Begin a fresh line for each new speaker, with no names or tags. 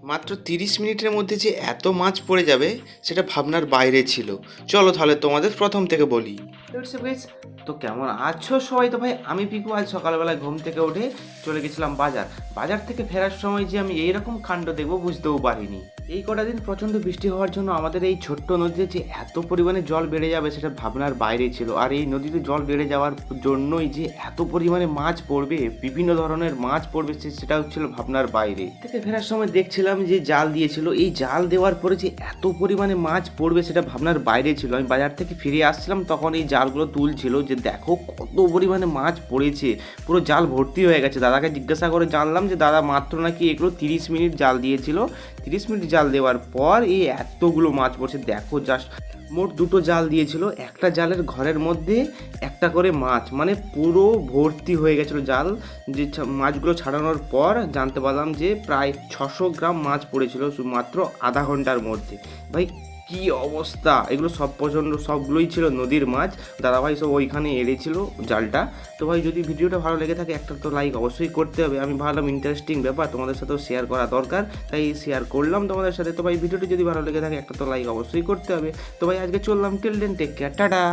মাত্র 30 মিনিটের মধ্যে যে এত মাছ পড়ে যাবে সেটা ভাবনার বাইরে ছিল। চলো তাহলে তোমাদের প্রথম থেকে বলি। তো কেমন আছো সবাই? তো ভাই আমি পিকু আজ সকালবেলায় ঘুম থেকে উঠে চলে গেছিলাম বাজার। বাজার থেকে ফেরার সময় যে আমি এইরকম কাণ্ড দেখবো বুঝতেও পারিনি। এই কটা দিন প্রচণ্ড বৃষ্টি হওয়ার জন্য আমাদের এই ছোট্ট নদীতে যে এত পরিমাণে জল বেড়ে যাবে সেটা ভাবনার বাইরে ছিল। আর এই নদীতে জল বেড়ে যাওয়ার জন্যই যে এত পরিমাণে মাছ পড়বে, বিভিন্ন ধরনের মাছ পড়বে, সেটা হচ্ছিল ভাবনার বাইরে। থেকে ফেরার সময় দেখছিলাম যে জাল দিয়েছিল, এই জাল দেওয়ার পরে যে এত পরিমাণে মাছ পড়বে সেটা ভাবনার বাইরে ছিল। আমি বাজার থেকে ফিরে আসছিলাম তখন এই জালগুলো তুলছিল যে দেখো কত পরিমাণে মাছ পড়েছে, পুরো জাল ভর্তি হয়ে গেছে। দাদাকে জিজ্ঞাসা করে জানলাম যে দাদা মাত্র নাকি এগুলো 30 মিনিট জাল দিয়েছিল, 30 মিনিট জাল দেওয়ার পর এই এতগুলো মাছ পড়ছে। দেখো জাস্ট মোট দুটো জাল দিয়েছিল, একটা জালের ঘরের মধ্যে একটা করে মাছ, মানে পুরো ভর্তি হয়ে গেছিলো জাল। যে মাছগুলো ছাড়ানোর পর জানতে পারলাম যে প্রায় 600 গ্রাম মাছ পড়েছিল মাত্র আধা ঘন্টার মধ্যে। ভাই কি অবস্থা! এগুলো সব প্রচণ্ড, সবগুলোই ছিল নদীর মাছ। দাদাভাই সব ওইখানে এড়েছিল জালটা। তো ভাই যদি ভিডিওটা ভালো লেগে থাকে একটা তো লাইক অবশ্যই করতে হবে। আমি ভাবলাম ইন্টারেস্টিং ব্যাপার তোমাদের সাথেও শেয়ার করা দরকার, তাই শেয়ার করলাম তোমাদের সাথে। তো ভাই ভিডিওটি যদি ভালো লেগে থাকে একটা তো লাইক অবশ্যই করতে হবে। তো ভাই আজকে চললাম, till then take care, tata.